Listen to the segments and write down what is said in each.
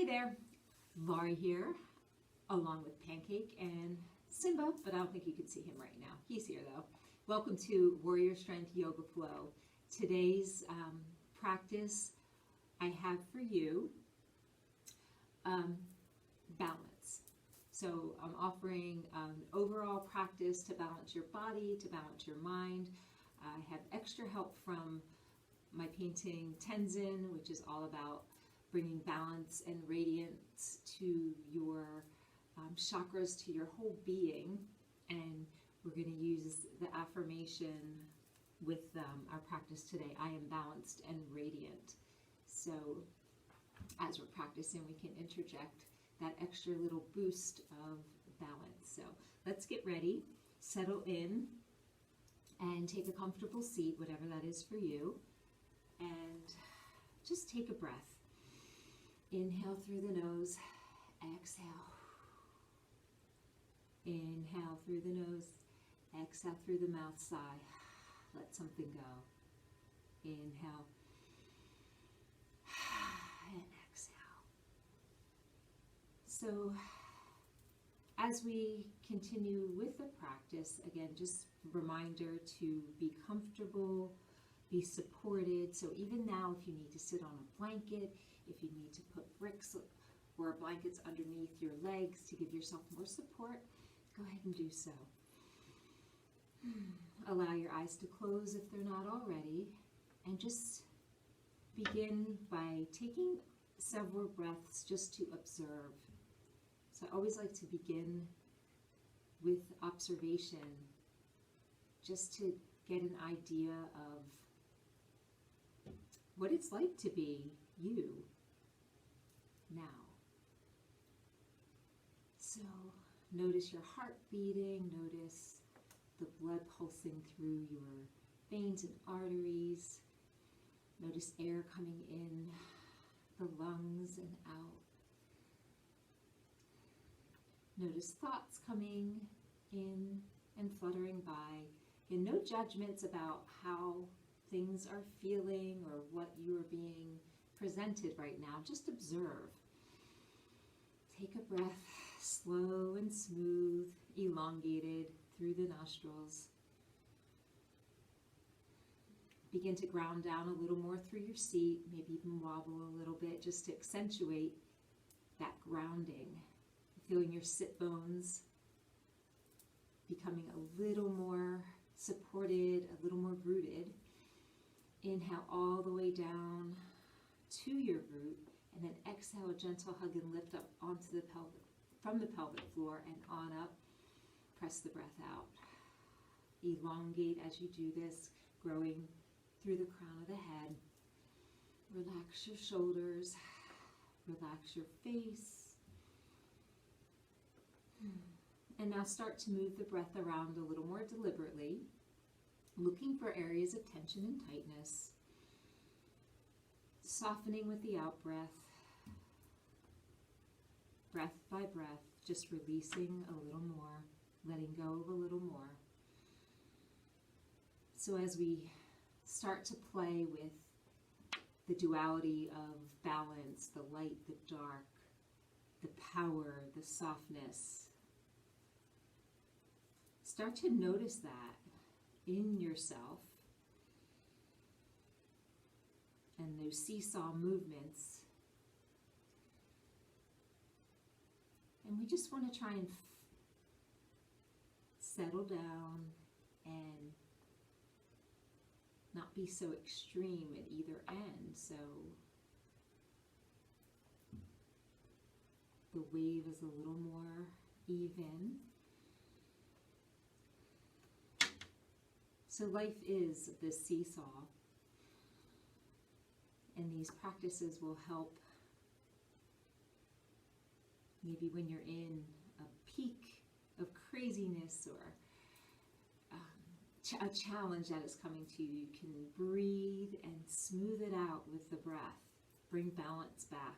Hey there, Lauri here, along with Pancake and Simba, but I don't think you can see him right now. He's here though. Welcome to Warrior Strength Yoga Flow. Today's practice I have for you, balance. So I'm offering overall practice to balance your body, to balance your mind. I have extra help from my painting Tenzin, which is all about bringing balance and radiance to your chakras, to your whole being. And we're going to use the affirmation with our practice today. I am balanced and radiant. So as we're practicing, we can interject that extra little boost of balance. So let's get ready, settle in, and take a comfortable seat, whatever that is for you. And just take a breath. Inhale through the nose, exhale. Inhale through the nose, exhale through the mouth, sigh. Let something go. Inhale and exhale. So as we continue with the practice, again, just a reminder to be comfortable, be supported. So even now, if you need to sit on a blanket, if you need to put bricks or blankets underneath your legs to give yourself more support, go ahead and do so. Allow your eyes to close if they're not already, and just begin by taking several breaths just to observe. So I always like to begin with observation, just to get an idea of what it's like to be you now. So notice your heart beating, notice the blood pulsing through your veins and arteries. Notice air coming in the lungs and out. Notice thoughts coming in and fluttering by. And no judgments about how things are feeling or what you are being presented right now. Just observe. Take a breath, slow and smooth, elongated through the nostrils. Begin to ground down a little more through your seat, maybe even wobble a little bit just to accentuate that grounding. Feeling your sit bones becoming a little more supported, a little more rooted. Inhale all the way down to your root, and then exhale, a gentle hug and lift up onto the pelvic, from the pelvic floor and on up. Press the breath out. Elongate as you do this, growing through the crown of the head. Relax your shoulders, relax your face. And now start to move the breath around a little more deliberately, looking for areas of tension and tightness. Softening with the out breath, breath by breath, just releasing a little more, letting go of a little more. So as we start to play with the duality of balance, the light, the dark, the power, the softness, start to notice that in yourself. And those seesaw movements. And we just want to try and settle down and not be so extreme at either end. So the wave is a little more even. So life is this seesaw. And these practices will help maybe when you're in a peak of craziness or a challenge that is coming to you. You can breathe and smooth it out with the breath. Bring balance back.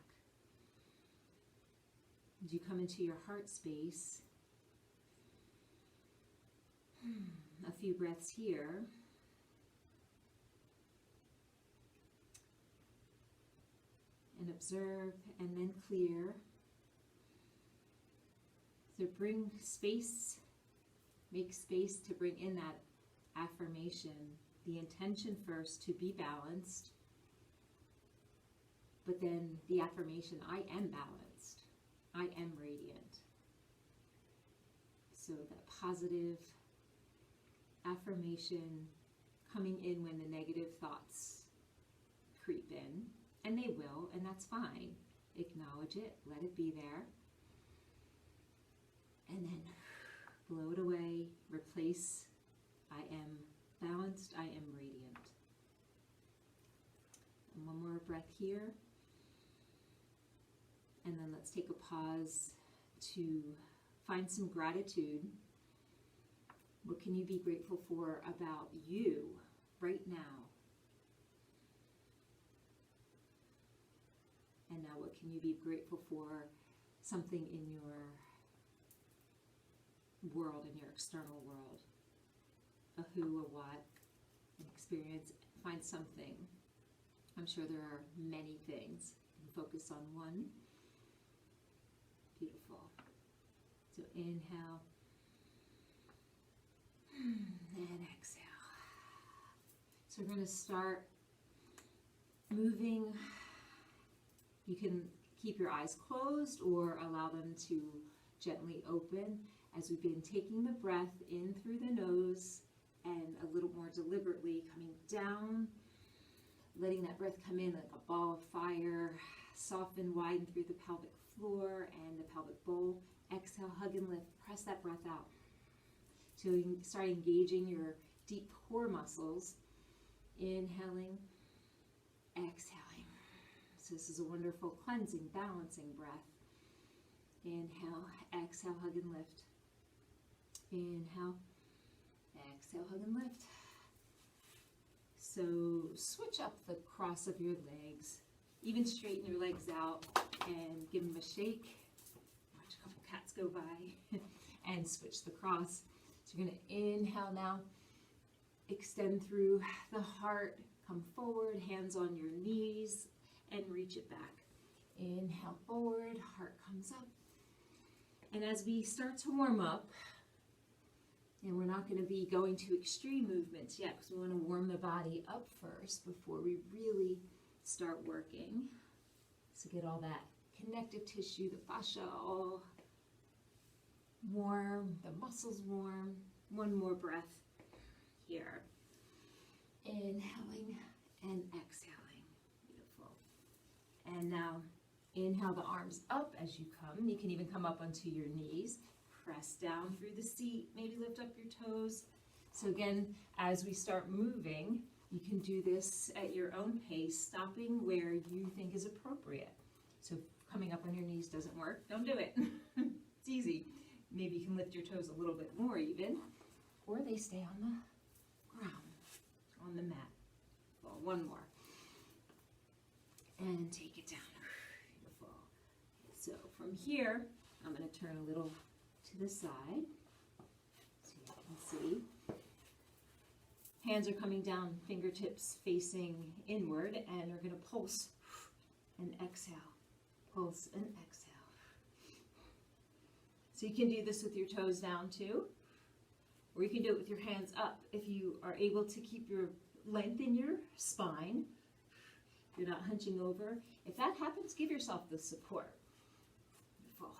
As you come into your heart space, a few breaths here. and observe and then clear. So bring space, make space to bring in that affirmation, the intention first to be balanced, but then the affirmation, I am balanced, I am radiant. So that positive affirmation coming in when the negative thoughts creep in, and they will, and that's fine. Acknowledge it, let it be there, and then blow it away, replace, I am balanced, I am radiant. And one more breath here, and then let's take a pause to find some gratitude. What can you be grateful for about you right now? And now what can you be grateful for, something in your world, in your external world? A who, a what, an experience. Find something. I'm sure there are many things. And focus on one. Beautiful. So inhale. And exhale. So we're going to start moving. You can keep your eyes closed or allow them to gently open as we've been taking the breath in through the nose and a little more deliberately coming down, letting that breath come in like a ball of fire, soften, widen through the pelvic floor and the pelvic bowl. Exhale, hug and lift, press that breath out. So you start engaging your deep core muscles, inhaling, exhaling. So this is a wonderful cleansing, balancing breath. Inhale, exhale, hug and lift. Inhale, exhale, hug and lift. So switch up the cross of your legs. Even straighten your legs out and give them a shake. Watch a couple cats go by and switch the cross. So you're going to inhale now. Extend through the heart. Come forward, hands on your knees, and reach it back. Inhale forward, heart comes up. And as we start to warm up, and we're not going to be going to extreme movements yet because we want to warm the body up first before we really start working. So get all that connective tissue, the fascia all warm, the muscles warm. One more breath here. Inhaling and exhaling. Beautiful. And now inhale the arms up as you come. You can even come up onto your knees. Press down through the seat. Maybe lift up your toes. So again, as we start moving, you can do this at your own pace, stopping where you think is appropriate. So if coming up on your knees doesn't work, don't do it. It's easy. Maybe you can lift your toes a little bit more even, or they stay on the ground, on the mat. Well, one more. And take it down. Beautiful. So from here, I'm going to turn a little to the side so you can see. Hands are coming down, fingertips facing inward, and we're going to pulse and exhale. Pulse and exhale. So you can do this with your toes down too, or you can do it with your hands up if you are able to keep your length in your spine. You're not hunching over. If that happens, give yourself the support. Beautiful.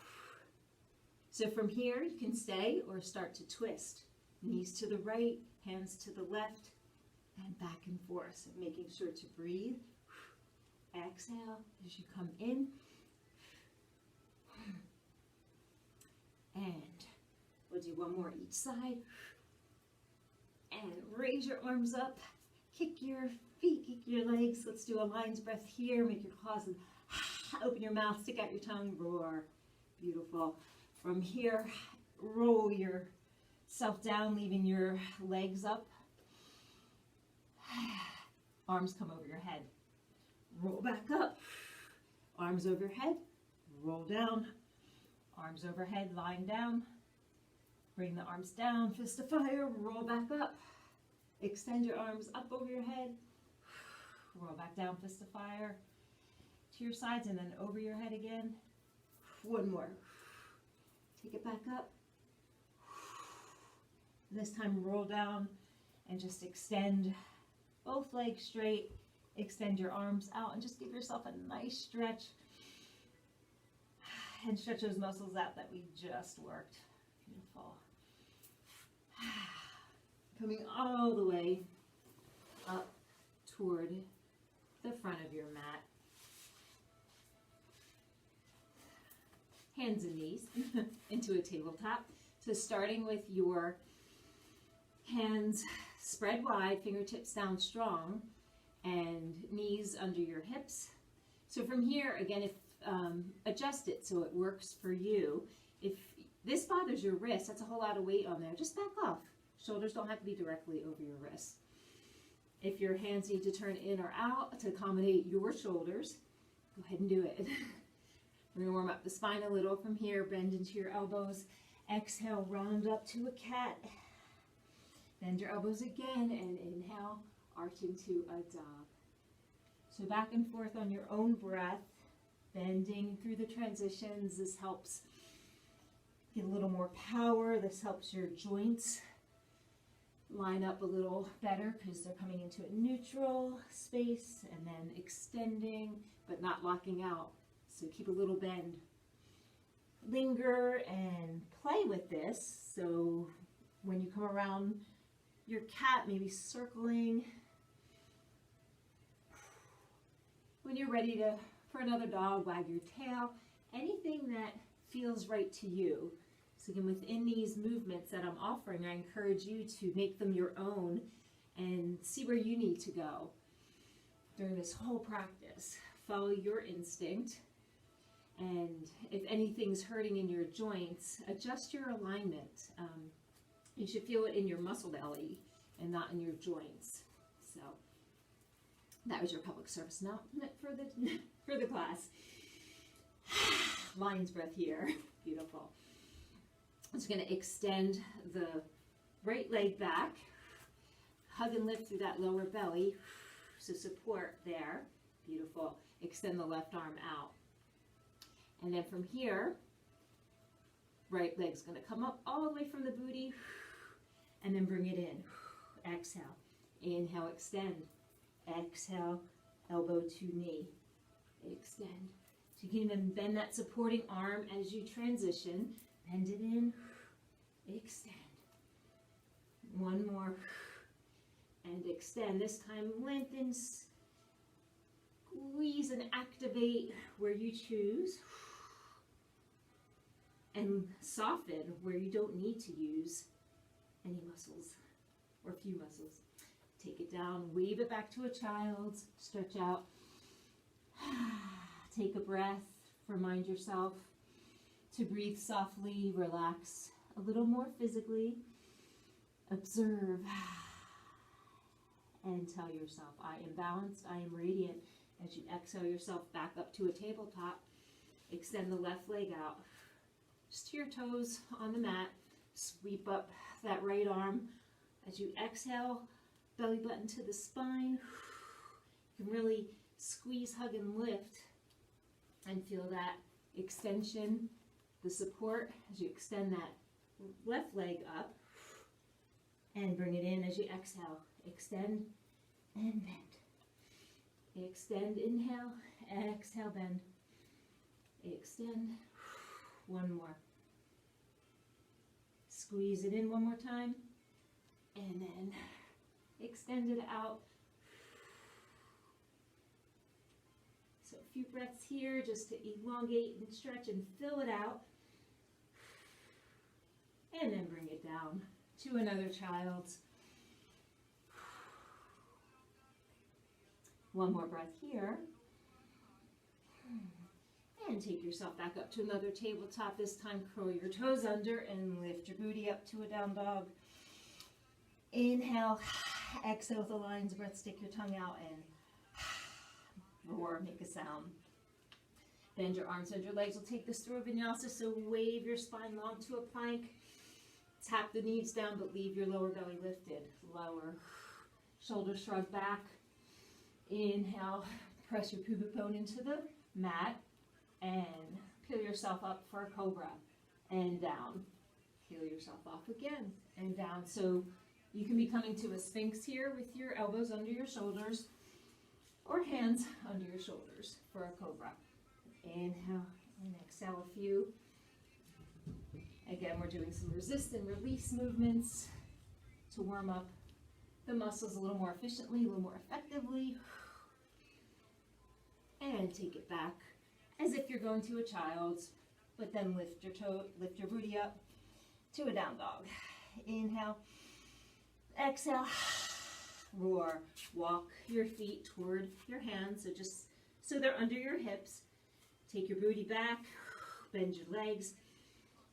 So from here, you can stay or start to twist. Knees to the right, hands to the left, and back and forth. So making sure to breathe. Exhale as you come in. And we'll do one more each side. And raise your arms up. Kick your feet, kick your legs. Let's do a lion's breath here. Make your claws and open your mouth, stick out your tongue, roar. Beautiful. From here, roll yourself down, leaving your legs up. Arms come over your head. Roll back up. Arms over your head. Roll down. Arms overhead, lying down. Bring the arms down, fist of fire, roll back up. Extend your arms up over your head. Roll back down, fist of fire. to your sides and then over your head again. One more. Take it back up. This time roll down and just extend both legs straight. Extend your arms out and just give yourself a nice stretch. And stretch those muscles out that we just worked. Beautiful. Coming all the way up toward the front of your mat. Hands and knees into a tabletop. So starting with your hands spread wide, fingertips down strong, and knees under your hips. So from here, again, if adjust it so it works for you. If this bothers your wrist, that's a whole lot of weight on there, just back off. Shoulders don't have to be directly over your wrists. If your hands need to turn in or out to accommodate your shoulders, go ahead and do it. We're going to warm up the spine a little from here. Bend into your elbows. Exhale, round up to a cat. Bend your elbows again and inhale, arch into a dog. So back and forth on your own breath, bending through the transitions. This helps get a little more power. This helps your joints line up a little better because they're coming into a neutral space and then extending but not locking out. So keep a little bend. Linger and play with this. So when you come around your cat, maybe circling. When you're ready for another dog, wag your tail. Anything that feels right to you. So again, within these movements that I'm offering, I encourage you to make them your own and see where you need to go during this whole practice. Follow your instinct. And if anything's hurting in your joints, adjust your alignment. You should feel it in your muscle belly and not in your joints. So that was your public service announcement for the class. Lion's breath here. Beautiful. I'm just going to extend the right leg back. Hug and lift through that lower belly. So support there. Beautiful. Extend the left arm out. And then from here, right leg's going to come up all the way from the booty. And then bring it in. Exhale. Inhale, extend. Exhale, elbow to knee. Extend. So you can even bend that supporting arm as you transition. Bend it in. Extend. One more. And extend. This time lengthen. Squeeze and activate where you choose. And soften where you don't need to use any muscles or few muscles. Take it down, wave it back to a child, stretch out. Take a breath, remind yourself to breathe softly, relax a little more physically. Observe and tell yourself, I am balanced, I am radiant. As you exhale yourself back up to a tabletop, extend the left leg out. Just to your toes on the mat, sweep up that right arm. As you exhale, belly button to the spine. You can really squeeze, hug, and lift and feel that extension, the support as you extend that left leg up and bring it in as you exhale. Extend and bend. Extend, inhale, exhale, bend. Extend. One more. Squeeze it in one more time and then extend it out. So a few breaths here just to elongate and stretch and fill it out. And then bring it down to another child's. One more breath here. And take yourself back up to another tabletop. This time curl your toes under and lift your booty up to a down dog. Inhale, exhale with a lion's breath, stick your tongue out and roar, make a sound. Bend your arms, bend your legs. We'll take this through a vinyasa, so wave your spine long to a plank. Tap the knees down, but leave your lower belly lifted. Lower. Shoulders shrug back. Inhale, press your pubic bone into the mat and peel yourself up for a cobra and down. Peel yourself off again and down. So you can be coming to a sphinx here with your elbows under your shoulders or hands under your shoulders for a cobra. Inhale and exhale a few. Again, we're doing some resist and release movements to warm up the muscles a little more efficiently, a little more effectively. And take it back as if you're going to a child's, but then lift your booty up to a down dog. Inhale, exhale, roar. Walk your feet toward your hands, so just so they're under your hips. Take your booty back, bend your legs,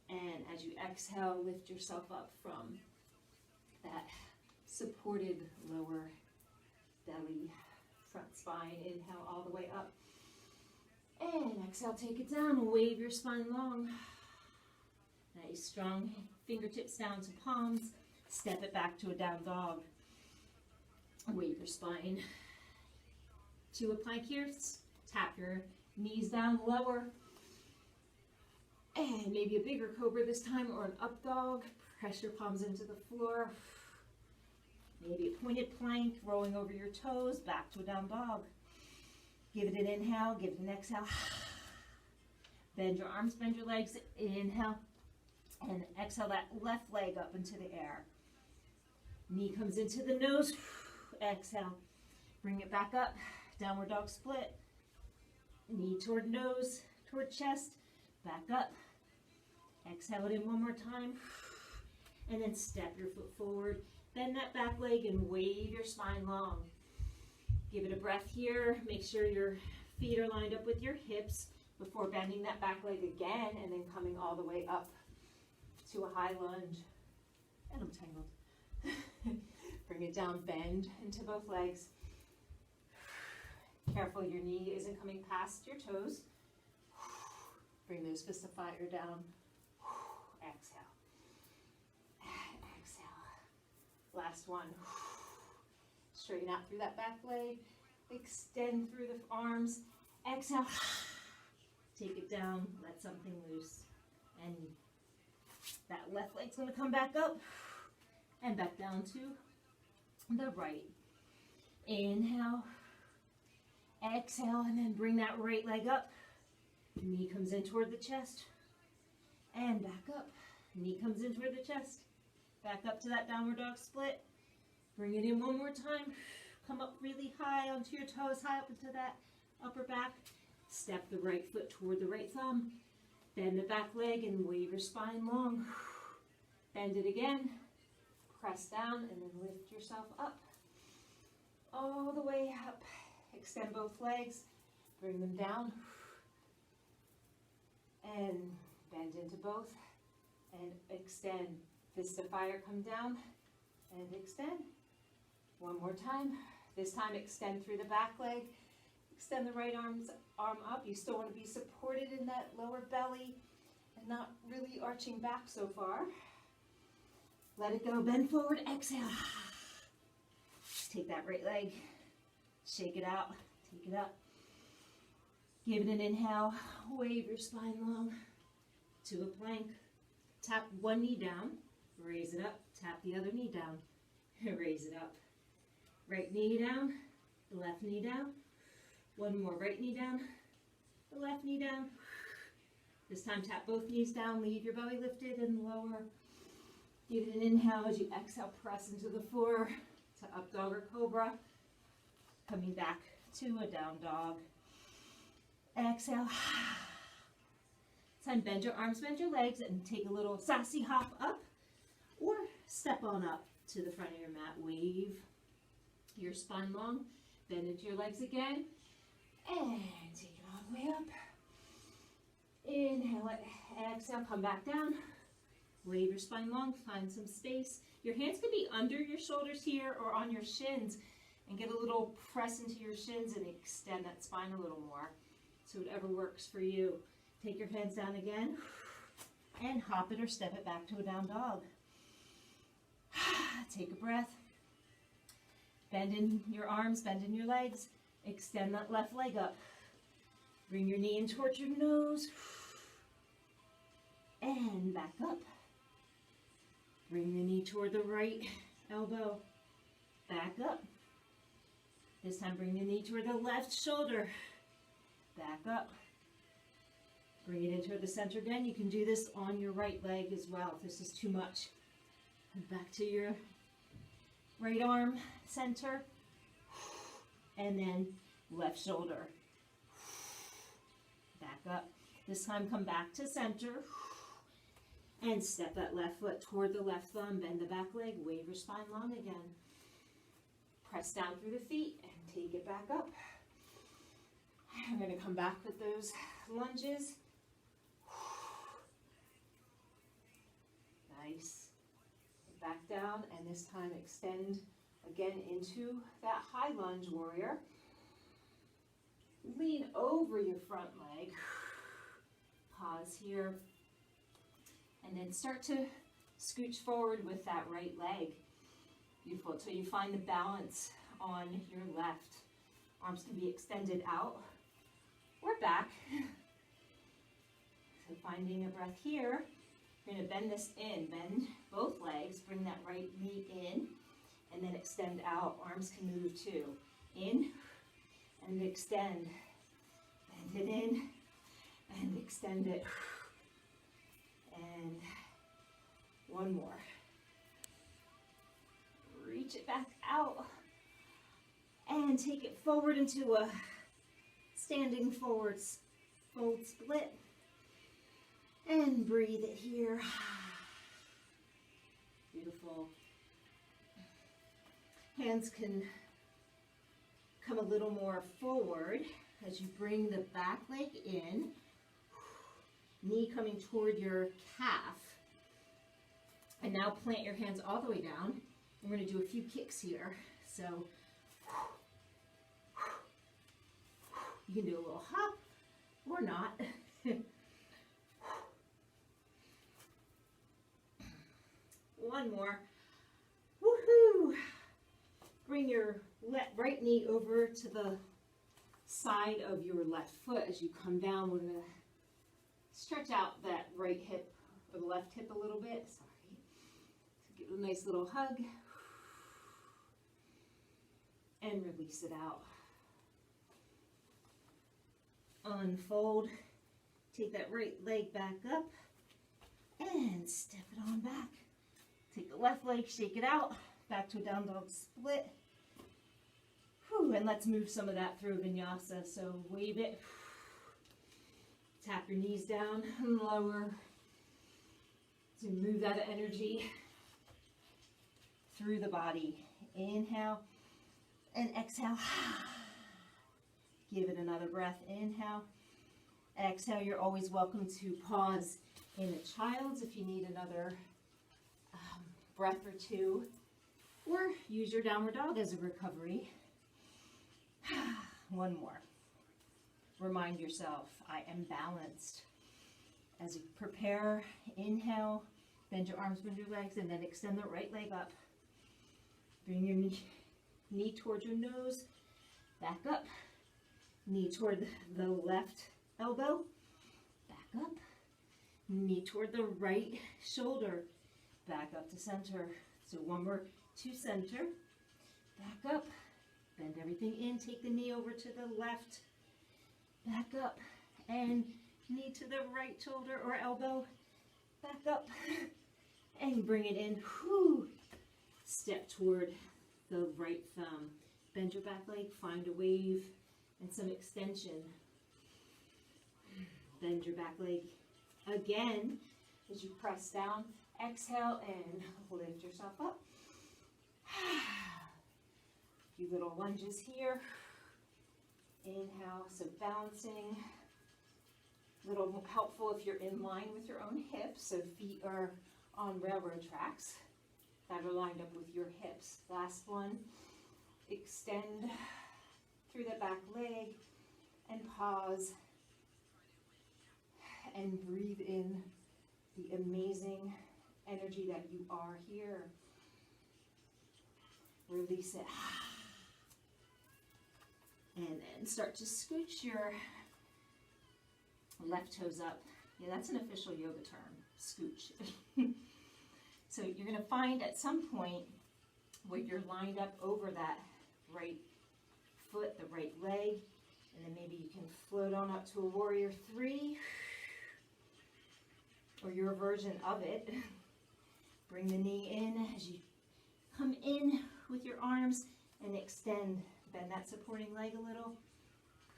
and as you exhale, lift yourself up from that supported lower belly, front spine. Inhale all the way up. And exhale, take it down. Wave your spine long. Nice, strong fingertips down to palms. Step it back to a down dog. Wave your spine to a plank here. Tap your knees down, lower. And maybe a bigger cobra this time, or an up dog. Press your palms into the floor. Maybe a pointed plank, rolling over your toes, back to a down dog. Give it an inhale, give it an exhale. Bend your arms, bend your legs. Inhale. And exhale that left leg up into the air. Knee comes into the nose. Exhale. Bring it back up. Downward dog split. Knee toward nose, toward chest. Back up. Exhale it in one more time. And then step your foot forward. Bend that back leg and wave your spine long. Give it a breath here. Make sure your feet are lined up with your hips before bending that back leg again and then coming all the way up to a high lunge. And I'm tangled. Bring it down, bend into both legs. Careful your knee isn't coming past your toes. Bring those fists of fire down. Exhale. Exhale. Last one. Straighten out through that back leg. Extend through the arms. Exhale. Take it down. Let something loose. And that left leg's going to come back up and back down to the right. Inhale. Exhale, and then bring that right leg up. Knee comes in toward the chest. And back up. Knee comes in toward the chest. Back up to that downward dog split. Bring it in one more time. Come up really high onto your toes, high up into that upper back. Step the right foot toward the right thumb. Bend the back leg and wave your spine long. Bend it again. Press down and then lift yourself up. All the way up. Extend both legs. Bring them down. And bend into both. And extend. Fist of fire, come down. And extend. One more time. This time extend through the back leg. Extend the right arm up. You still want to be supported in that lower belly and not really arching back so far. Let it go. Bend forward. Exhale. Take that right leg. Shake it out. Take it up. Give it an inhale. Wave your spine long to a plank. Tap one knee down. Raise it up. Tap the other knee down. Raise it up. Right knee down. Left knee down. One more. Right knee down. The left knee down. This time tap both knees down. Leave your belly lifted and lower. Give it an inhale as you exhale. Press into the floor to up dog or cobra. Coming back to a down dog. Exhale. Time bend your arms, bend your legs, and take a little sassy hop up or step on up to the front of your mat. Wave your spine long. Bend into your legs again. And take it all the way up. Inhale it. Exhale. Come back down. Wave your spine long. Find some space. Your hands can be under your shoulders here or on your shins. And get a little press into your shins and extend that spine a little more. So whatever works for you. Take your hands down again. And hop it or step it back to a down dog. Take a breath. Bend in your arms, bend in your legs. Extend that left leg up. Bring your knee in towards your nose. And back up. Bring the knee toward the right elbow. Back up. This time bring the knee toward the left shoulder. Back up. Bring it into the center again. You can do this on your right leg as well if this is too much. Back to your right arm center. And then left shoulder. Back up. This time come back to center. And step that left foot toward the left thumb. Bend the back leg. Wave your spine long again. Press down through the feet and take it back up. I'm going to come back with those lunges. Nice. Back down, and this time extend again into that high lunge warrior. Lean over your front leg. Pause here. And then start to scooch forward with that right leg. Beautiful, until you find the balance on your left. Arms can be extended out or back. So finding a breath here. You're going to bend this in. Bend both legs. Bring that right knee in. And then extend out. Arms can move too. In and extend. Bend it in and extend it. And one more. Reach it back out and take it forward into a standing forward fold split, and breathe it here. Beautiful. Hands can come a little more forward as you bring the back leg in, knee coming toward your calf. And now plant your hands all the way down. We're going to do a few kicks here. So you can do a little hop or not. One more. Woohoo! Bring your right knee over to the side of your left foot as you come down. We're going to stretch out that right hip or the left hip a little bit. Sorry. So give it a nice little hug. And release it out. Unfold. Take that right leg back up and step it on back. Take the left leg, shake it out, back to a down dog split. Whew, and let's move some of that through vinyasa. So wave it. Tap your knees down and lower. So move that energy through the body. Inhale and exhale. Give it another breath. Inhale. Exhale. You're always welcome to pause in a child's if you need another breath or two, or use your downward dog as a recovery. One more. Remind yourself, I am balanced. As you prepare, inhale, bend your arms, bend your legs, and then extend the right leg up. Bring your knee towards your nose, back up. Knee toward the left elbow, back up. Knee toward the right shoulder, back up to center. So one more to center, back up. Bend everything in, take the knee over to the left, back up, and knee to the right shoulder or elbow, back up, and bring it in. Whew. Step toward the right thumb. Bend your back leg, find a wave and some extension. Bend your back leg again as you press down. Exhale and lift yourself up. A few little lunges here. Inhale, so balancing. Little helpful if you're in line with your own hips, so feet are on railroad tracks that are lined up with your hips. Last one, extend through the back leg and pause and breathe in the amazing energy that you are here. Release it. And then start to scooch your Left toes up. Yeah, that's an official yoga term, scooch. So you're going to find at some point where you're lined up over that right foot, the right leg, and then maybe you can float on up to a warrior 3, or your version of it. Bring the knee in as you come in with your arms and extend. Bend that supporting leg a little.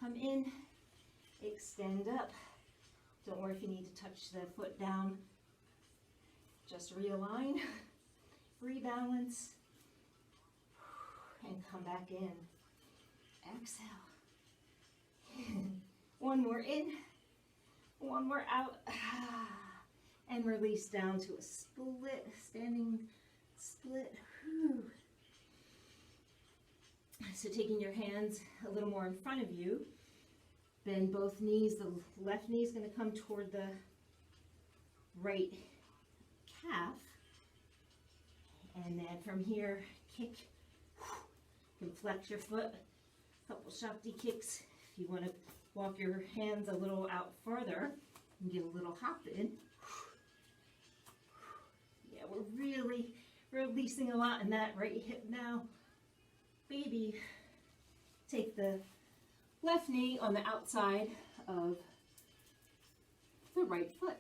Come in, extend up. Don't worry if you need to touch the foot down. Just realign, rebalance, and come back in. Exhale. One more in, one more out. And release down to a split, standing split. So taking your hands a little more in front of you, bend both knees. The left knee is going to come toward the right calf. And then from here, kick. You can flex your foot. A couple Shakti kicks. If you want to walk your hands a little out further and get a little hop in. Yeah, we're really releasing a lot in that right hip now. Baby, take the left knee on the outside of the right foot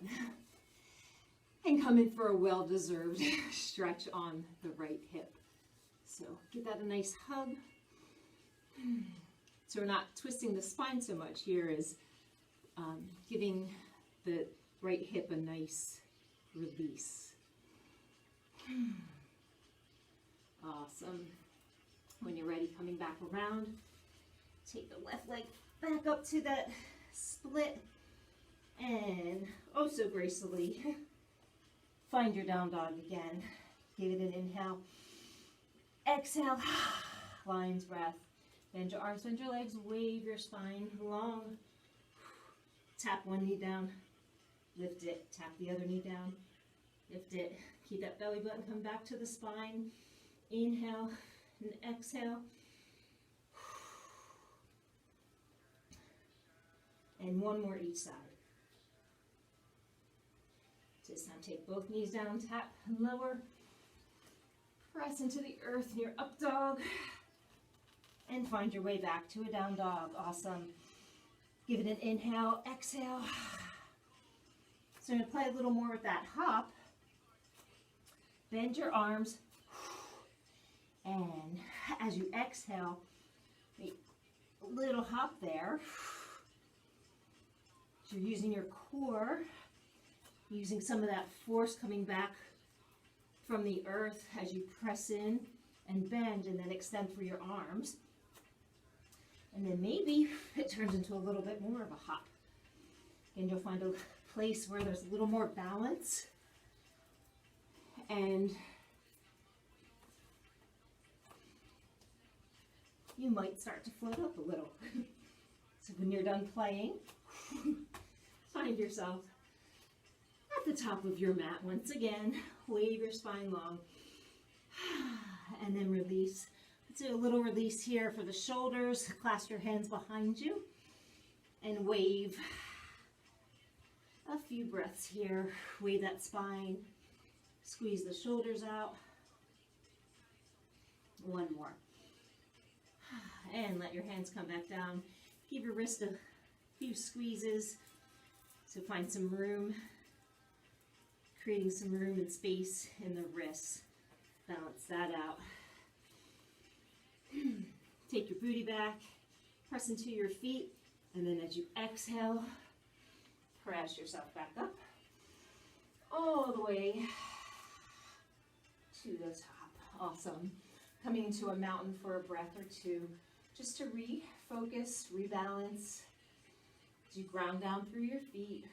and come in for a well-deserved stretch on the right hip. So give that a nice hug. So we're not twisting the spine so much here as giving the right hip a nice release. Awesome. When you're ready, coming back around, take the left leg back up to that split, and oh so gracefully find your down dog again. Give it an inhale, exhale, lion's breath. Bend your arms, bend your legs, wave your spine long. Tap one knee down, lift it, tap the other knee down, lift it. Keep that belly button come back to the spine. Inhale and exhale. And one more each side. This time take both knees down, tap and lower. Press into the earth in your up dog. And find your way back to a down dog. Awesome. Give it an inhale, exhale. So I'm going to play a little more with that hop. Bend your arms. And as you exhale, make a little hop there. So you're using your core, using some of that force coming back from the earth as you press in and bend and then extend through your arms. And then maybe it turns into a little bit more of a hop. And you'll find a place where there's a little more balance. And you might start to float up a little. So when you're done playing, find yourself at the top of your mat once again. Wave your spine long. And then release. Let's do a little release here for the shoulders. Clasp your hands behind you and wave. A few breaths here. Wave that spine. Squeeze the shoulders out. One more. And let your hands come back down. Give your wrist a few squeezes. So find some room. Creating some room and space in the wrists. Balance that out. Take your booty back. Press into your feet. And then as you exhale, press yourself back up. All the way to the top. Awesome. Coming into a mountain for a breath or two, just to refocus, rebalance. As you ground down through your feet,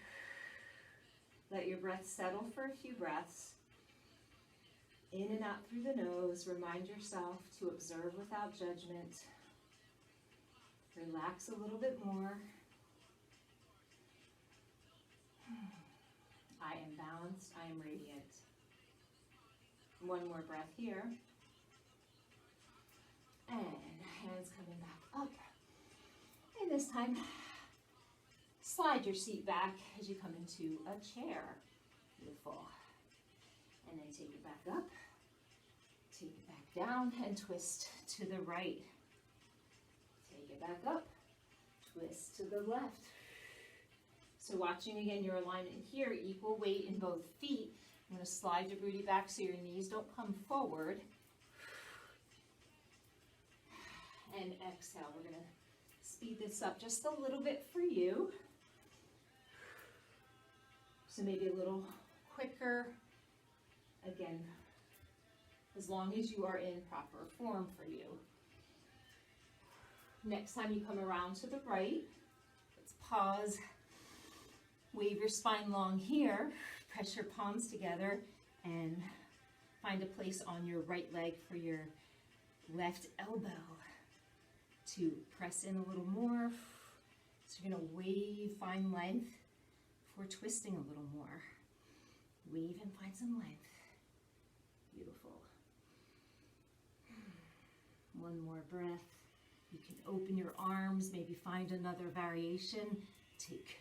let your breath settle for a few breaths. In and out through the nose. Remind yourself to observe without judgment. Relax a little bit more. I am balanced. I am radiant. One more breath here. And hands coming back up. And this time, slide your seat back as you come into a chair. Beautiful. And then take it back up, take it back down, and twist to the right. Take it back up, twist to the left. So watching again your alignment here, equal weight in both feet. I'm going to slide your booty back so your knees don't come forward. And exhale. We're going to speed this up just a little bit for you. So maybe a little quicker. Again, as long as you are in proper form for you. Next time you come around to the right, let's pause. Wave your spine long here. Press your palms together and find a place on your right leg for your left elbow to press in a little more. So you're going to wave, find length before twisting a little more. Wave and find some length. Beautiful. One more breath. You can open your arms, maybe find another variation. Take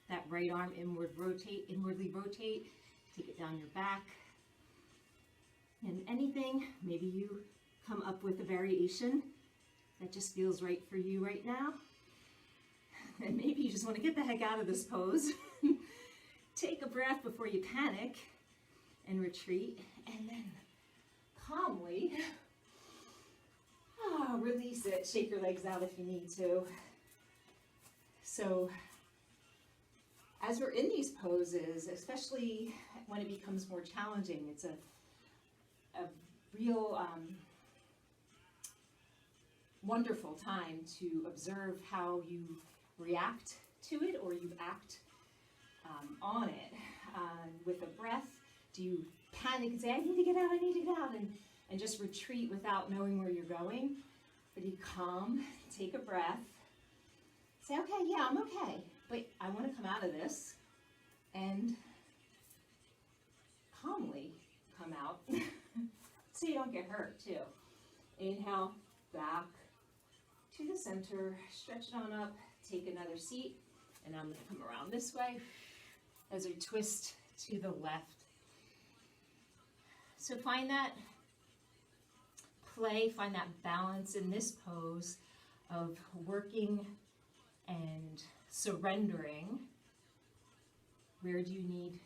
that right arm inwardly rotate. Take it down your back. And anything, maybe you come up with a variation that just feels right for you right now. And maybe you just want to get the heck out of this pose. Take a breath before you panic and retreat. And then calmly release it. Shake your legs out if you need to. So as we're in these poses, especially when it becomes more challenging, it's a real wonderful time to observe how you react to it or you act on it. With a breath, do you panic and say, I need to get out, I need to get out, and just retreat without knowing where you're going? Or do you calm, take a breath, say, okay, yeah, I'm okay, but I want to come out of this, and calmly come out so you don't get hurt too. Inhale, back to the center, stretch it on up, take another seat, and I'm going to come around this way as I twist to the left. So find that play, find that balance in this pose of working and surrendering. Where do you need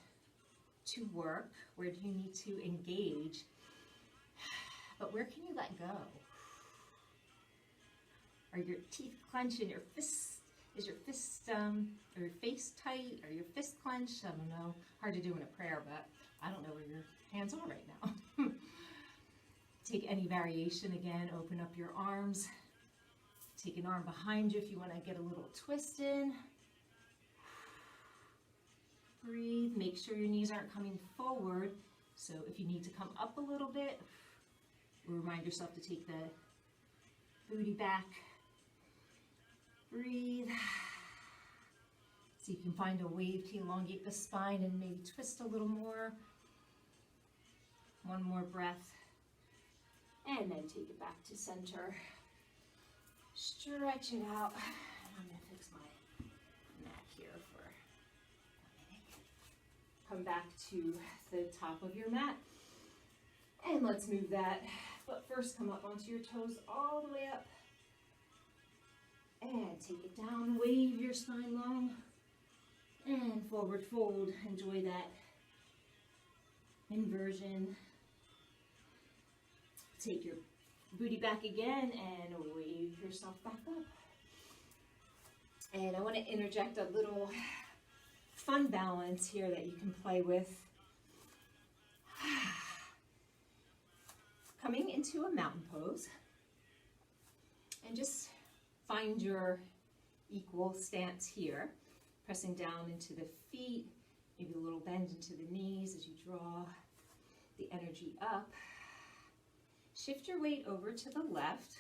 to work? Where do you need to engage? But where can you let go? Are your teeth clenched and your fists, is your fist or your face tight? Are your fists clenched? I don't know. Hard to do in a prayer, but I don't know where your hands are right now. Take any variation again, open up your arms. Take an arm behind you if you want to get a little twist in. Breathe, make sure your knees aren't coming forward. So if you need to come up a little bit, remind yourself to take the booty back. Breathe. So you can find a wave to elongate the spine and maybe twist a little more. One more breath. And then take it back to center. Stretch it out. I'm going to fix my mat here for a minute. Come back to the top of your mat. And let's move that. But first come up onto your toes all the way up. And take it down. Wave your spine long. And forward fold. Enjoy that inversion. Take your booty back again and wave yourself back up. And I want to interject a little fun balance here that you can play with. Coming into a mountain pose. And just find your equal stance here. Pressing down into the feet, maybe a little bend into the knees as you draw the energy up. Shift your weight over to the left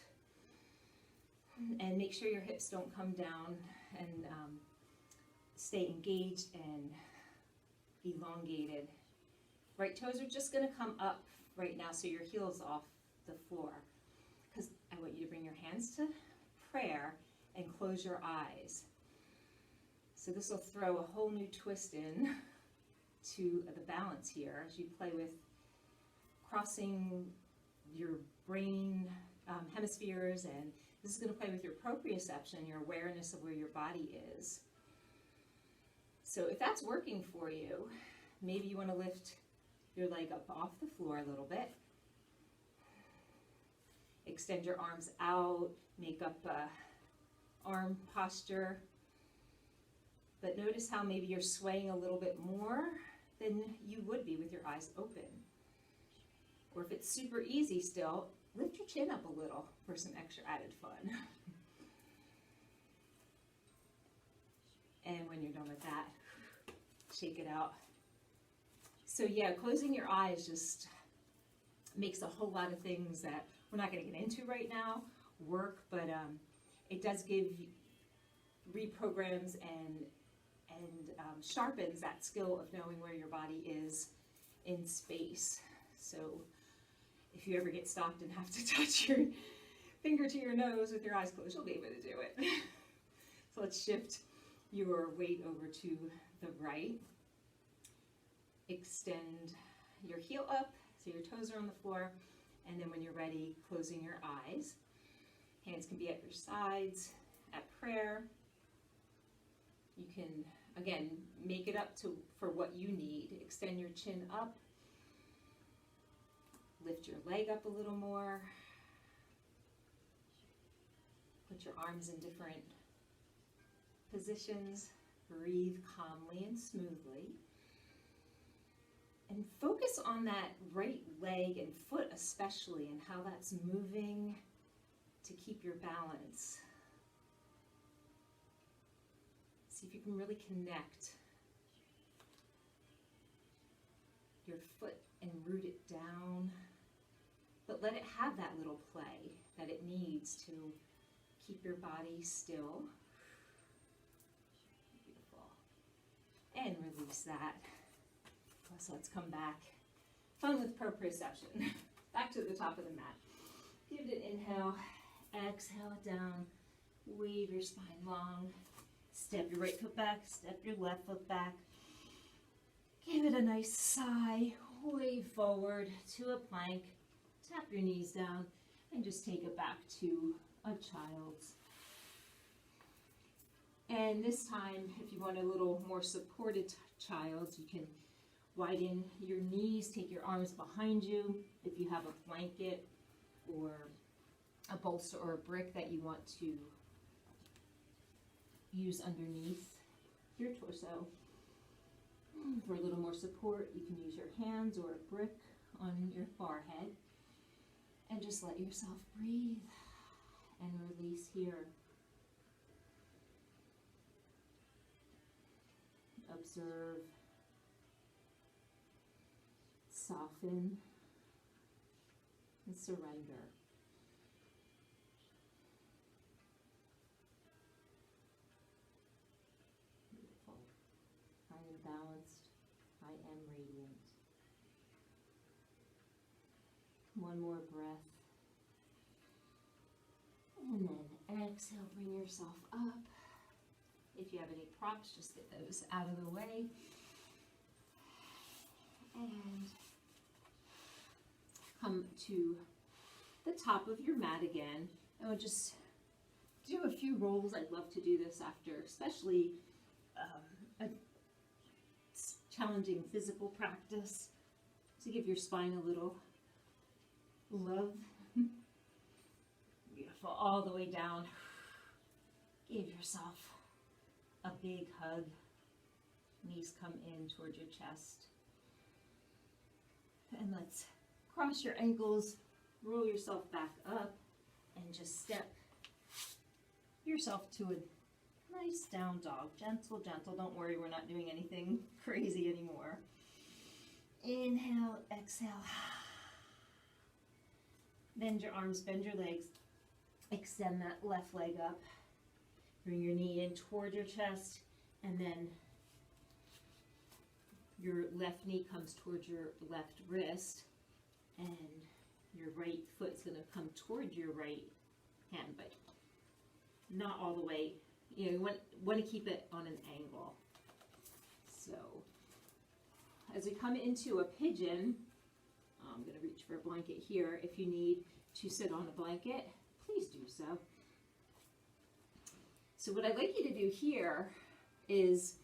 and make sure your hips don't come down and stay engaged and elongated. Right toes are just going to come up right now so your heel's off the floor, because I want you to bring your hands to prayer and close your eyes. So this will throw a whole new twist in to the balance here as you play with crossing your brain hemispheres, and this is going to play with your proprioception, your awareness of where your body is. So if that's working for you, maybe you want to lift your leg up off the floor a little bit. Extend your arms out, make up a arm posture. But notice how maybe you're swaying a little bit more than you would be with your eyes open. Or if it's super easy still, lift your chin up a little for some extra added fun. And when you're done with that, shake it out. So yeah, closing your eyes just makes a whole lot of things that we're not going to get into right now work, but it does give, reprograms and sharpens that skill of knowing where your body is in space. So if you ever get stopped and have to touch your finger to your nose with your eyes closed, you'll be able to do it. So let's shift your weight over to the right. Extend your heel up so your toes are on the floor, and then when you're ready, closing your eyes. Hands can be at your sides at prayer. You can, again, make it up for what you need. Extend your chin up. Lift your leg up a little more. Put your arms in different positions. Breathe calmly and smoothly. And focus on that right leg and foot especially, and how that's moving to keep your balance. See if you can really connect your foot and root it down, but let it have that little play that it needs to keep your body still. Beautiful. And release that. So let's come back. Fun with proprioception. Back to the top of the mat. Give it an inhale. Exhale it down. Wave your spine long. Step your right foot back. Step your left foot back. Give it a nice sigh. Wave forward to a plank. Tap your knees down and just take it back to a child's. And this time, if you want a little more supported child's, you can widen your knees, take your arms behind you. If you have a blanket or a bolster or a brick that you want to use underneath your torso. For a little more support, you can use your hands or a brick on your forehead. And just let yourself breathe and release here. Observe. Soften and surrender. Beautiful. I am balanced. I am radiant. One more breath. And then exhale, bring yourself up. If you have any props, just get those out of the way. And come to the top of your mat again, and we'll just do a few rolls. I'd love to do this after, especially a challenging physical practice, to give your spine a little love. Beautiful, all the way down. Give yourself a big hug. Knees come in towards your chest. And let's cross your ankles, roll yourself back up, and just step yourself to a nice down dog. Gentle, gentle. Don't worry, we're not doing anything crazy anymore. Inhale, exhale. Bend your arms, bend your legs. Extend that left leg up. Bring your knee in toward your chest, and then your left knee comes towards your left wrist, and your right foot's going to come toward your right hand, but not all the way. you want to keep it on an angle. So as we come into a pigeon, I'm going to reach for a blanket here. If you need to sit on a blanket, please do so. So what I'd like you to do here is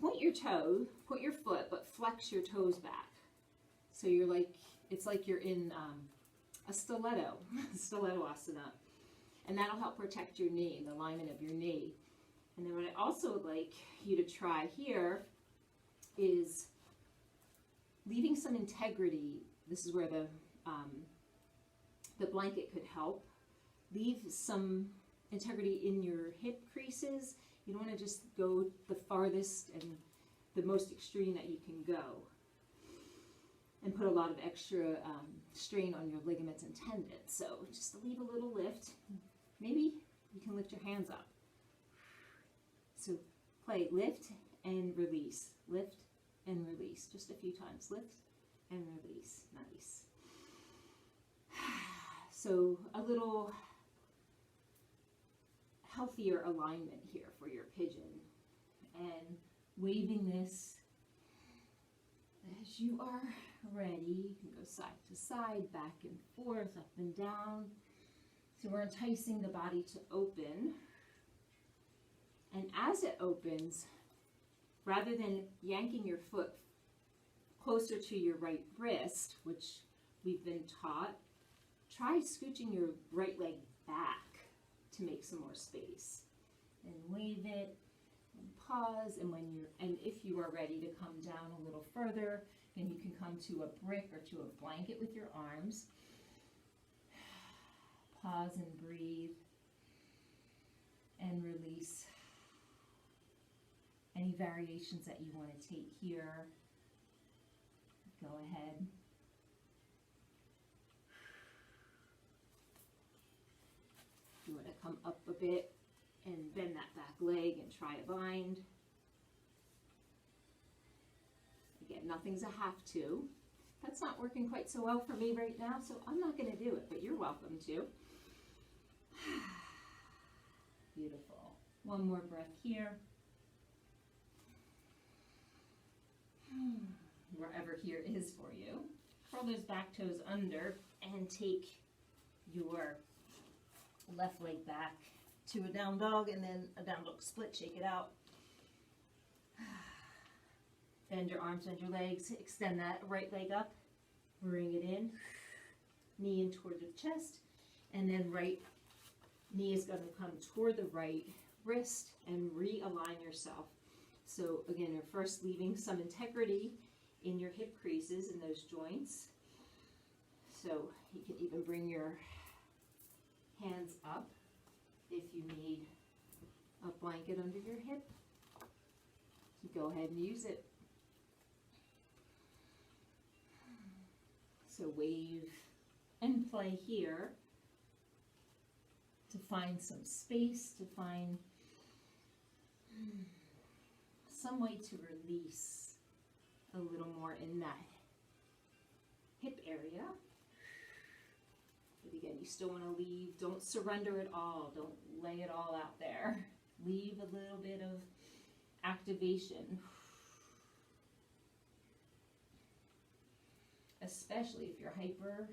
point your foot, but flex your toes back. So you're like, it's like you're in a stiletto asana. And that'll help protect your knee, the alignment of your knee. And then what I also would like you to try here is leaving some integrity. This is where the blanket could help. Leave some integrity in your hip creases. You don't want to just go the farthest and the most extreme that you can go and put a lot of extra strain on your ligaments and tendons. So just leave a little lift. Maybe you can lift your hands up. So play lift and release, lift and release. Just a few times, lift and release. Nice. So a little healthier alignment here for your pigeon. And waving this as you are ready. You can go side to side, back and forth, up and down. So we're enticing the body to open. And as it opens, rather than yanking your foot closer to your right wrist, which we've been taught, try scooching your right leg back to make some more space. And wave it and pause. And if you are ready to come down a little further, then you can come to a brick or to a blanket with your arms. Pause and breathe and release any variations that you want to take here. Go ahead. You want to come up a bit and bend that back leg and try a bind. Again, nothing's a have to. That's not working quite so well for me right now, so I'm not going to do it, but you're welcome to. Beautiful. One more breath here. Wherever here is for you. Curl those back toes under and take your left leg back to a down dog and then a down dog split. Shake it out. Bend your arms, bend your legs. Extend that right leg up. Bring it in. Knee in toward the chest. And then right knee is going to come toward the right wrist and realign yourself. So again, you're first leaving some integrity in your hip creases in those joints. So you can even bring your hands up if you need a blanket under your hip. Go ahead and use it. So wave and play here to find some space, to find some way to release a little more in that hip area. But again, you still want to leave, don't surrender it all, don't lay it all out there. Leave a little bit of activation. Especially if you're hyper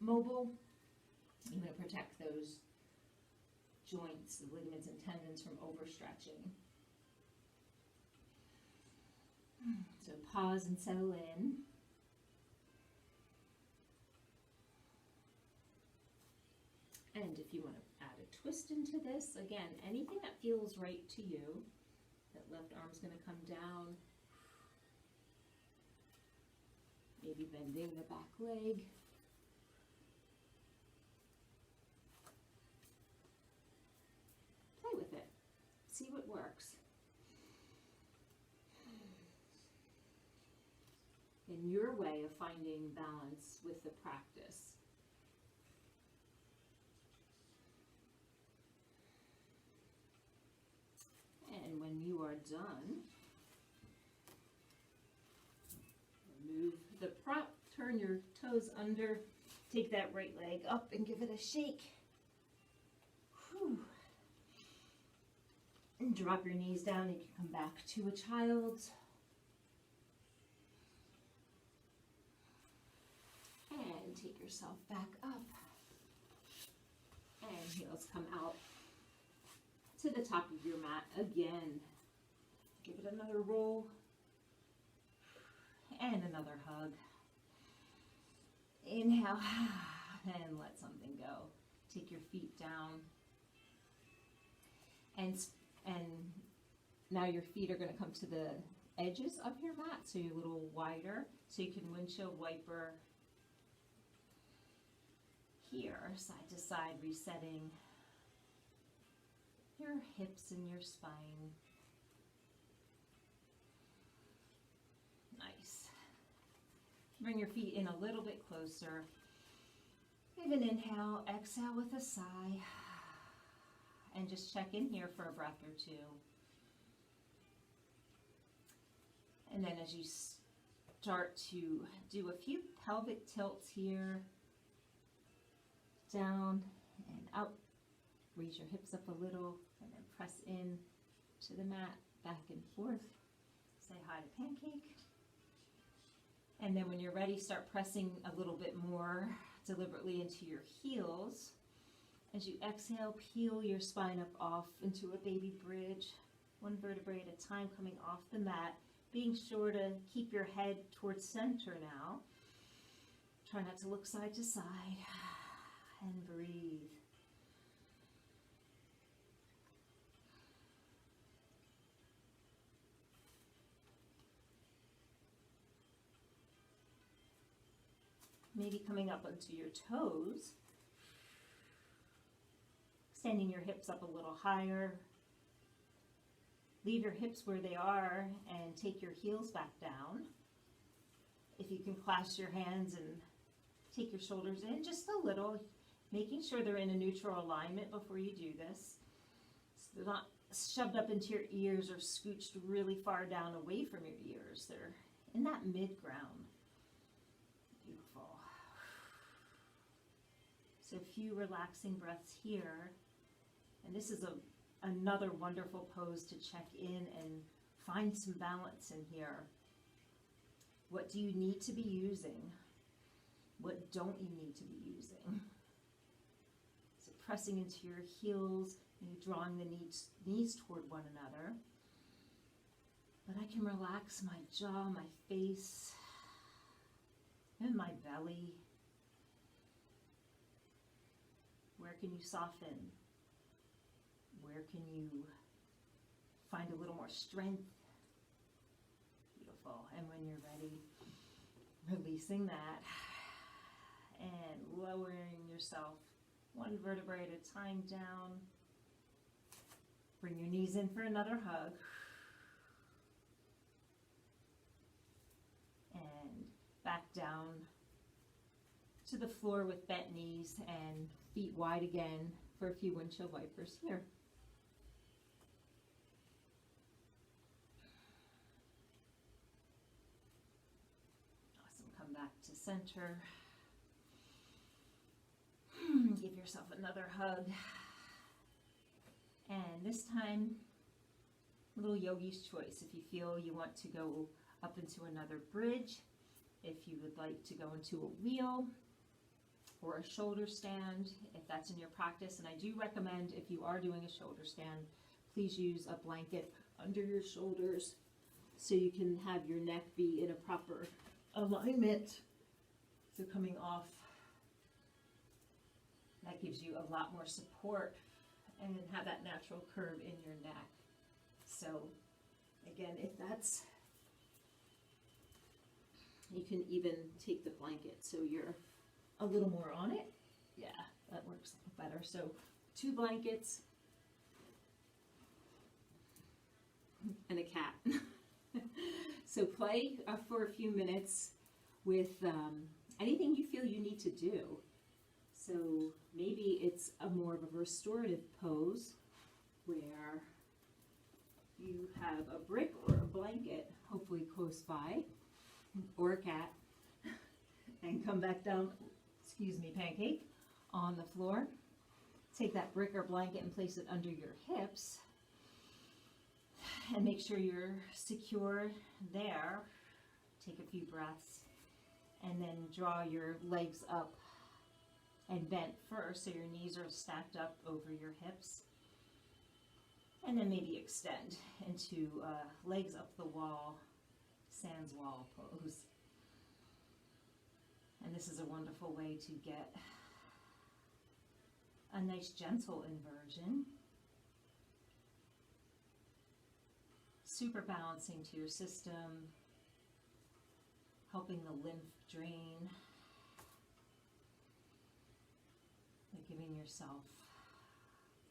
mobile, you want to protect those joints, the ligaments and tendons from overstretching. So pause and settle in. And if you want to add a twist into this, again, anything that feels right to you. That left arm's going to come down. Maybe bending the back leg. Play with it. See what works. In your way of finding balance with the practice. And when you are done, remove the prop, turn your toes under, take that right leg up and give it a shake. Whew. And drop your knees down. You can come back to a child. And take yourself back up. And heels come out to the top of your mat again. Give it another roll. And another hug. Inhale and let something go. Take your feet down. And now your feet are going to come to the edges of your mat, so you're a little wider, so you can windshield wiper here, side to side, resetting your hips and your spine. Nice. Bring your feet in a little bit closer. Give an inhale, exhale with a sigh. And just check in here for a breath or two. And then as you start to do a few pelvic tilts here, down and out, raise your hips up a little, and then press in to the mat, back and forth. Say hi to Pancake. And then when you're ready, start pressing a little bit more deliberately into your heels. As you exhale, peel your spine up off into a baby bridge, one vertebrae at a time coming off the mat, being sure to keep your head towards center now. Try not to look side to side, and breathe. Maybe coming up onto your toes. Extending your hips up a little higher. Leave your hips where they are and take your heels back down. If you can clasp your hands and take your shoulders in just a little, making sure they're in a neutral alignment before you do this. So they're not shoved up into your ears or scooched really far down away from your ears. They're in that mid-ground. Beautiful. So a few relaxing breaths here. And this is another wonderful pose to check in and find some balance in here. What do you need to be using? What don't you need to be using? So pressing into your heels, maybe drawing the knees toward one another. But I can relax my jaw, my face, and my belly. Where can you soften? Where can you find a little more strength? Beautiful. And when you're ready, releasing that and lowering yourself one vertebrae at a time down. Bring your knees in for another hug. And back down to the floor with bent knees and feet wide again for a few windshield wipers here. Back to center. Give yourself another hug. And this time, a little yogi's choice. If you feel you want to go up into another bridge, if you would like to go into a wheel or a shoulder stand, if that's in your practice. And I do recommend, if you are doing a shoulder stand, please use a blanket under your shoulders so you can have your neck be in a proper alignment. So coming off, that gives you a lot more support and have that natural curve in your neck. So again, if that's, you can even take the blanket so you're a little more on it. Yeah, that works better. So 2 blankets and a cat. So play for a few minutes with anything you feel you need to do. So maybe it's a more of a restorative pose where you have a brick or a blanket, hopefully close by, or a cat, and come back down, excuse me, Pancake, on the floor. Take that brick or blanket and place it under your hips. and make sure you're secure there. Take a few breaths and then draw your legs up and bent first so your knees are stacked up over your hips. And then maybe extend into legs up the wall, sans wall pose. And this is a wonderful way to get a nice gentle inversion. Super balancing to your system, helping the lymph drain, and giving yourself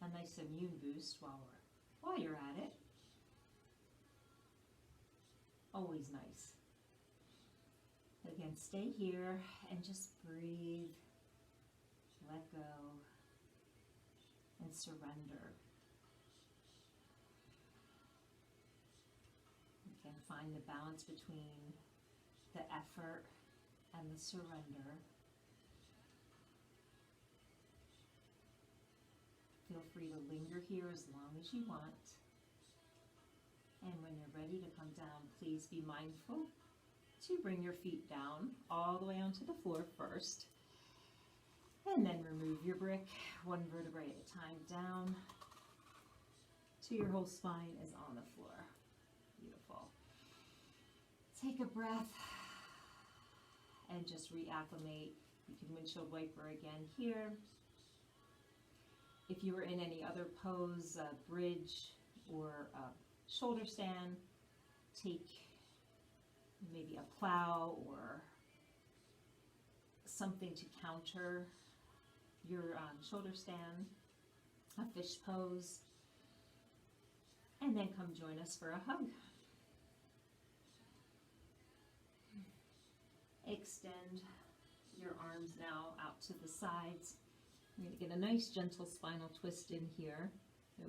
a nice immune boost while you're at it. Always nice. Again, stay here and just breathe, let go, and surrender. Again, find the balance between the effort and the surrender. Feel free to linger here as long as you want. And when you're ready to come down, please be mindful to bring your feet down all the way onto the floor first. And then remove your brick one vertebrae at a time down till your whole spine is on the floor. Beautiful. Take a breath and just reacclimate. You can windshield wiper again here. If you were in any other pose, bridge or shoulder stand, take maybe a plow or something to counter your shoulder stand, a fish pose, and then come join us for a hug. Extend your arms now out to the sides. You're going to get a nice gentle spinal twist in here. So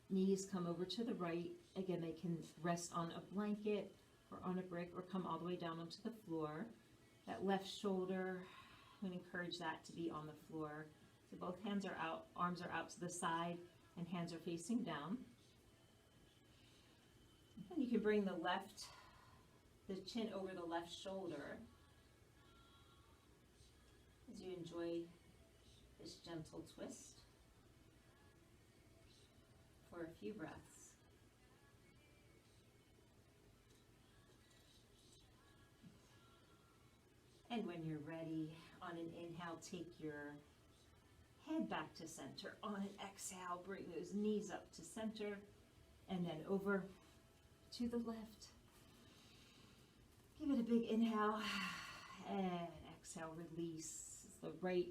knees come over to the right. Again, they can rest on a blanket or on a brick or come all the way down onto the floor. That left shoulder, I'm going to encourage that to be on the floor. So both hands are out, arms are out to the side, and hands are facing down. And you can bring the chin over the left shoulder as you enjoy this gentle twist for a few breaths. And when you're ready, on an inhale, take your head back to center. On an exhale, bring those knees up to center and then over to the left. Give it a big inhale and exhale, release. The right,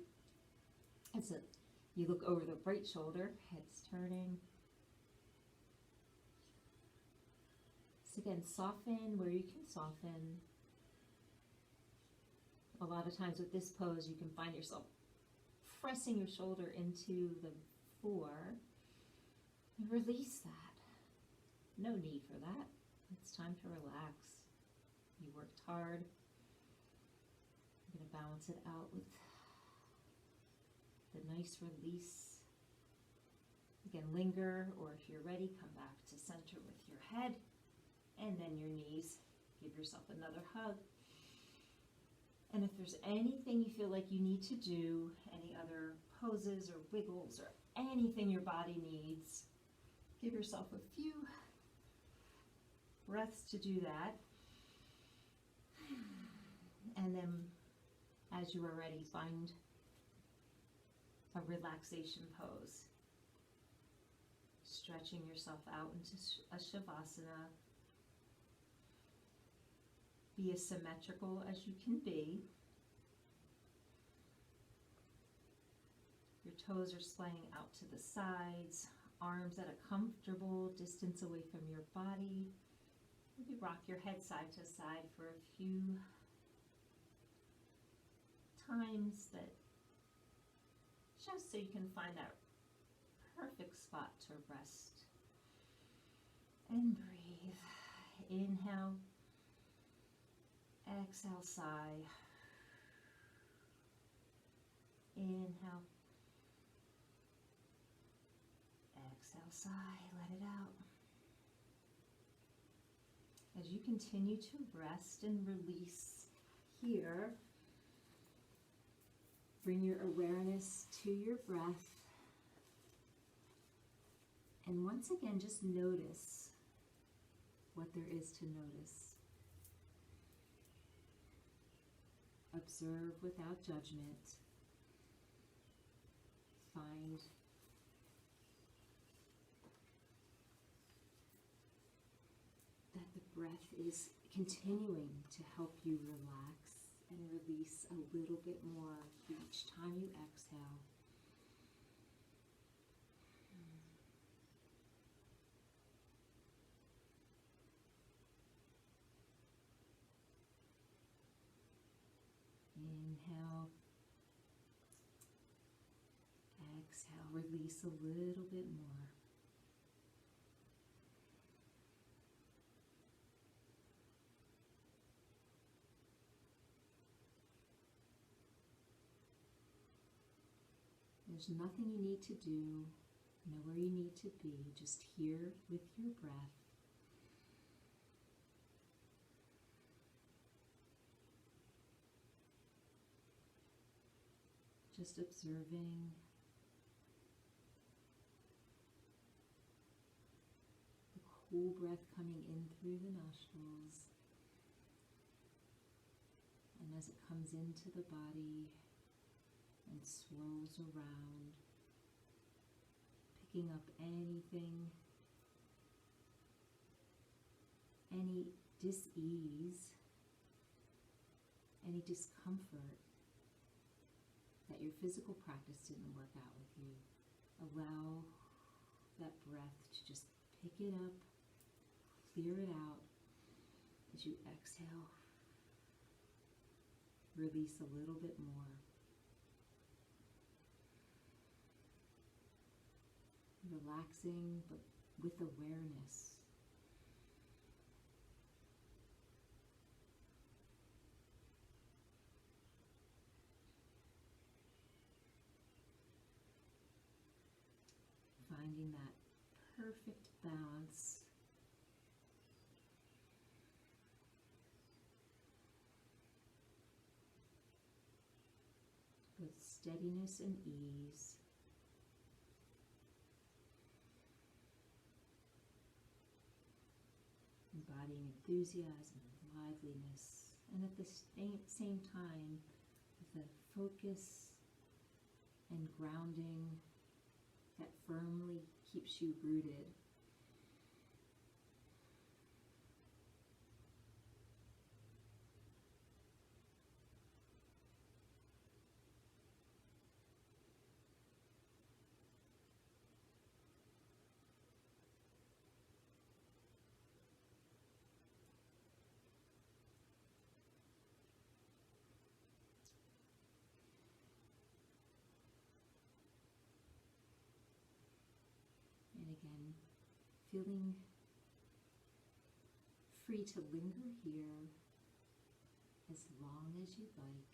you look over the right shoulder, head's turning. So again, soften where you can soften. A lot of times with this pose, you can find yourself pressing your shoulder into the floor. And release that. No need for that. It's time to relax. You worked hard. I'm going to balance it out with the nice release. Again, linger, or if you're ready, come back to center with your head and then your knees. Give yourself another hug. And if there's anything you feel like you need to do, any other poses or wiggles or anything your body needs, give yourself a few breaths to do that. And then as you are ready, find a relaxation pose. Stretching yourself out into a Shavasana. Be as symmetrical as you can be. Your toes are splaying out to the sides, arms at a comfortable distance away from your body. Maybe rock your head side to side for a few times, just so you can find that perfect spot to rest. And breathe. Inhale. Exhale, sigh. Inhale. Exhale, sigh. Let it out. As you continue to rest and release here, bring your awareness to your breath. And once again, just notice what there is to notice. Observe without judgment. Find that the breath is continuing to help you relax and release a little bit more each time you exhale. Inhale. Exhale. Release a little bit more. There's nothing you need to do, nowhere you need to be, just here with your breath. Just observing the cool breath coming in through the nostrils, and as it comes into the body and swirls around, picking up anything, any dis-ease, any discomfort that your physical practice didn't work out with you. Allow that breath to just pick it up, clear it out as you exhale. Release a little bit more. Relaxing, but with awareness. Finding that perfect balance with steadiness and ease. Embodying enthusiasm, liveliness, and at the same time, with a focus and grounding that firmly keeps you rooted. Again, feeling free to linger here as long as you like,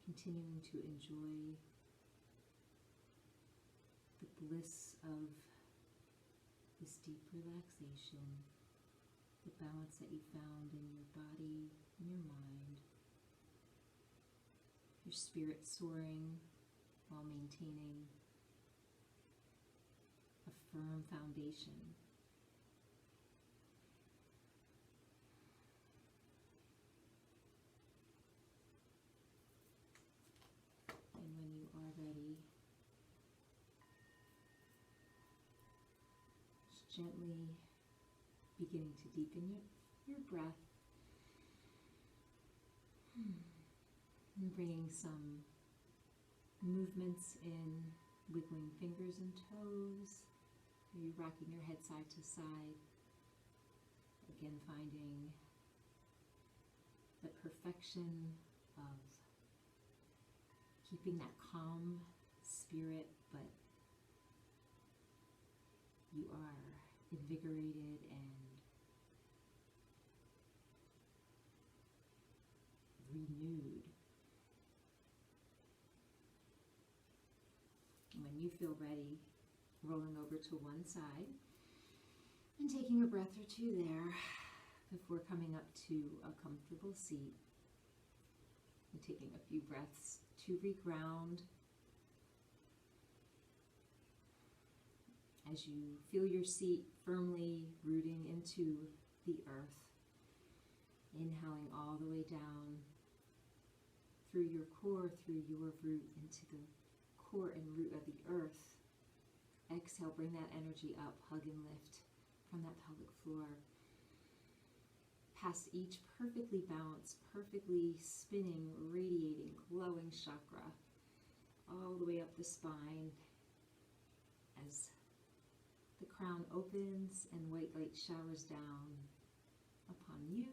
continuing to enjoy the bliss of this deep relaxation, the balance that you found in your body and your mind, your spirit soaring while maintaining a firm foundation. And when you are ready, just gently beginning to deepen your breath and bringing some movements in, wiggling fingers and toes. Are you rocking your head side to side? Again, finding the perfection of keeping that calm spirit, but you are invigorated and renewed. And when you feel ready, rolling over to one side, And taking a breath or two there before coming up to a comfortable seat. And taking a few breaths to reground. As you feel your seat firmly rooting into the earth. Inhaling all the way down through your core, through your root, into the core and root of the earth. Exhale, bring that energy up, hug and lift from that pelvic floor. Past each perfectly balanced, perfectly spinning, radiating, glowing chakra, all the way up the spine as the crown opens and white light showers down upon you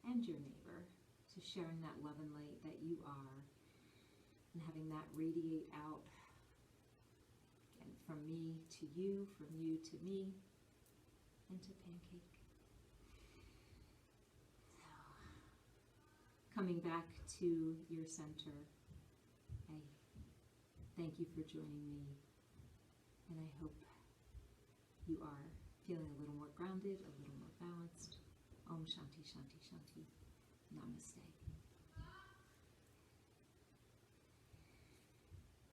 and your neighbor. So sharing that love and light that you are and having that radiate out again from me to you, from you to me, and to Pancake. So, coming back to your center, I thank you for joining me, and I hope you are feeling a little more grounded, a little more balanced. Om Shanti Shanti Shanti. Namaste.